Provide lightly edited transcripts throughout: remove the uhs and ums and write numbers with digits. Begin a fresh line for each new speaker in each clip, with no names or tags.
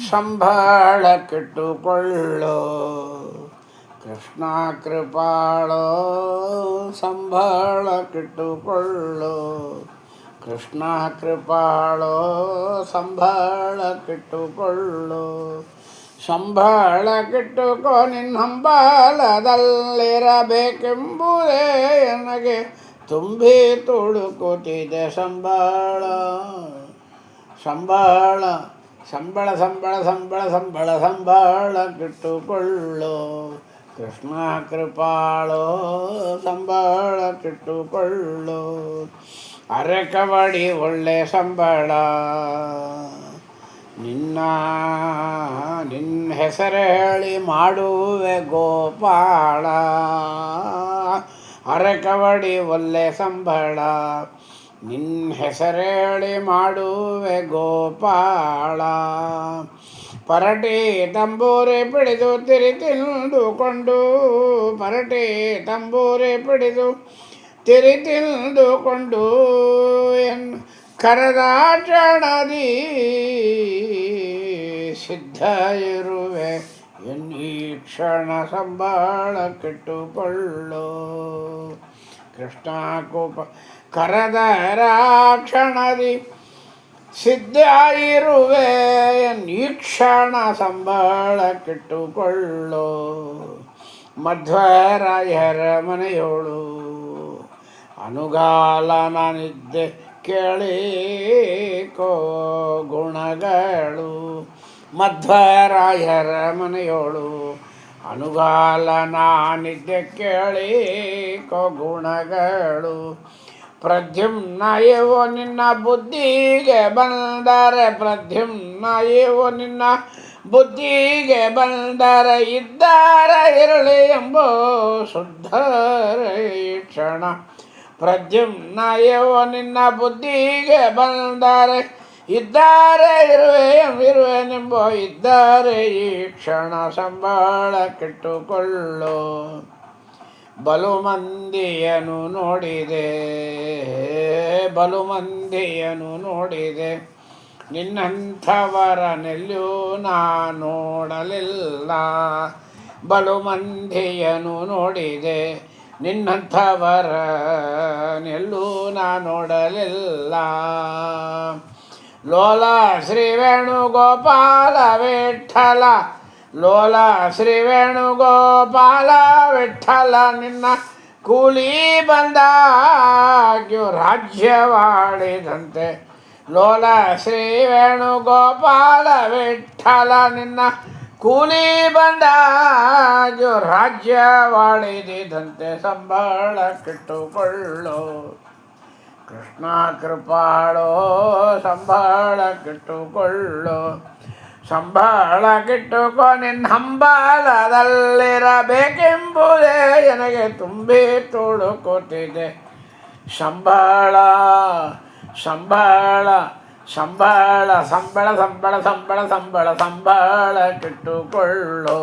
ಸಂಬಳಕ್ಕಿಟ್ಟುಕೊಳ್ಳೋ ಕೃಷ್ಣ ಕೃಪಾಳೋ ಸಂಬಳಕ್ಕಿಟ್ಟುಕೊಳ್ಳೋ ಕೃಷ್ಣ ಕೃಪಾಳೋ ಸಂಬಳಕ್ಕಿಟ್ಟುಕೊಳ್ಳೋ ಸಂಬಳಕ್ಕಿಟ್ಟುಕೋ ನಿನ್ನ ಹಂಬಲದಲ್ಲಿರಬೇಕೆಂಬುದೇ ನನಗೆ ತುಂಬಿ ತುಳುಕುತ್ತಿದೆ ಸಂಬಳ ಸಂಬಳ ಸಂಬಳ ಸಂಬಳ ಸಂಬಳ ಸಂಬಳ ಸಂಬಳಕ್ಕಿಟ್ಟುಕೊಳ್ಳೋ ಕೃಷ್ಣ ಕೃಪಾಳೋ ಸಂಬಳಕ್ಕಿಟ್ಟುಕೊಳ್ಳೋ ಅರೆಕಬಡಿ ಒಳ್ಳೆ ಸಂಬಳ ನಿನ್ನ ಹೆಸರು ಹೇಳಿ ಮಾಡುವೆ ಗೋಪಾಳ ಅರೆಕಬಡಿ ಒಳ್ಳೆ ಸಂಬಳ ನಿನ್ನ ಹೆಸರು ಹೇಳಿ ಮಾಡುವೆ ಗೋಪಾಳ ಪರಟೆ ತಂಬೂರಿ piಡಿದು ತಿರಿ ತಿಂದುಕೊಂಡು ಪರಟೆ ತಂಬೂರಿ piಡಿದು ತಿರಿ ತಿಂದುಕೊಂಡು ಕರದಾಟಣದಿ ಸಿದ್ಧ ಇರುವೆ ಎನ್ನೀ ಕ್ಷಣ ಸಂಬಳಕ್ಕಿಟ್ಟುಕೊಳ್ಳೋ ಕೃಷ್ಣ ಕೋಪ ಕರದರ ಕ್ಷಣದಿ ಸಿದ್ಧ ಇರುವೆ ಎನ್ನೀ ಕ್ಷಣ ಸಂಬಳಕ್ಕಿಟ್ಟುಕೊಳ್ಳೋ ಮಧ್ವರಾಯರ ಮನೆಯೋಳು ಅನುಗಾಲನ ನಿದ್ದೆ ಕೇಳಿಕೋ ಗುಣಗಳು ಮಧ್ವರಾಯರ ಮನೆಯೋಳು ಅನುಗಾಲನ ನಿದ್ದೆ ಕೇಳಿಕೋ ಗುಣಗಳು ಪ್ರದ್ಯುಮ್ನ ಇವು ನಿನ್ನ ಬುದ್ಧಿಗೆ ಬಂದರೆ ಪ್ರದ್ಯುಮ್ನ ಇವು ನಿನ್ನ ಬುದ್ಧಿಗೆ ಬಂದರೆ ಇದ್ದಾರೆ ಇರಲಿ ಎಂಬೋ ಶುದ್ಧರ ಕ್ಷಣ ಪ್ರದ್ಯುಮ್ನ ಇವು ನಿನ್ನ ಬುದ್ಧಿಗೆ ಬಂದರೆ ಇದ್ದಾರೆ ಇರುವೆನೆಂಬೋ ಇದ್ದಾರೆ ಈ ಕ್ಷಣ ಸಂಬಳಕ್ಕಿಟ್ಟುಕೊಳ್ಳೋ ಬಲು ಮಂದಿಯನು ನೋಡಿದೆ ಬಲು ಮಂದಿಯನು ನೋಡಿದೆ ನಿನ್ನಂಥವರನೆಲ್ಲೂ ನಾ ನೋಡಲಿಲ್ಲ ಬಲು ಮಂದಿಯನು ನೋಡಿದೆ ನಿನ್ನಂಥವರನೆಲ್ಲೂ ನಾ ನೋಡಲಿಲ್ಲ ಲೋಲ ಶ್ರೀ ವೇಣುಗೋಪಾಲ ವಿಠಲ ಲೋಲ ಶ್ರೀ ವೇಣುಗೋಪಾಲ ವಿಠಲ ನಿನ್ನ ಕೂಲಿ ಬಂದಾಗ್ಯೂ ರಾಜ್ಯವಾಡಿದಂತೆ ಲೋಲ ಶ್ರೀ ವೇಣುಗೋಪಾಲ ವಿಠಲ ನಿನ್ನ ಕೂಲಿ ಬಂದಾಗ್ಯೂ ರಾಜ್ಯವಾಡಿದಂತೆ ಸಂಬಳಕ್ಕಿಟ್ಟುಕೊಳ್ಳೋ ಕೃಷ್ಣ ಕೃಪಾಳೋ ಸಂಬಳಕ್ಕಿಟ್ಟುಕೊಳ್ಳೋ ಸಂಬಳಕ್ಕಿಟ್ಟುಕೋ ನಿನ್ನ ಹಂಬಲದಲ್ಲಿರಬೇಕೆಂಬುದೇ ನನಗೆ ತುಂಬಿ ತುಳುಕುತ್ತಿದೆ ಸಂಬಳ ಸಂಬಳ ಸಂಬಳ ಸಂಬಳ ಸಂಬಳ ಸಂಬಳ ಸಂಬಳ ಸಂಬಳಕ್ಕಿಟ್ಟುಕೊಳ್ಳೋ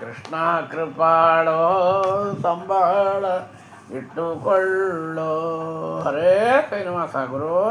ಕೃಷ್ಣ ಕೃಪಾಳೋ ಸಂಬಳ ಇಟ್ಟುಕೊಳ್ಳೋ ಹರೇ ಶ್ರೀನಿವಾಸ ಗುರು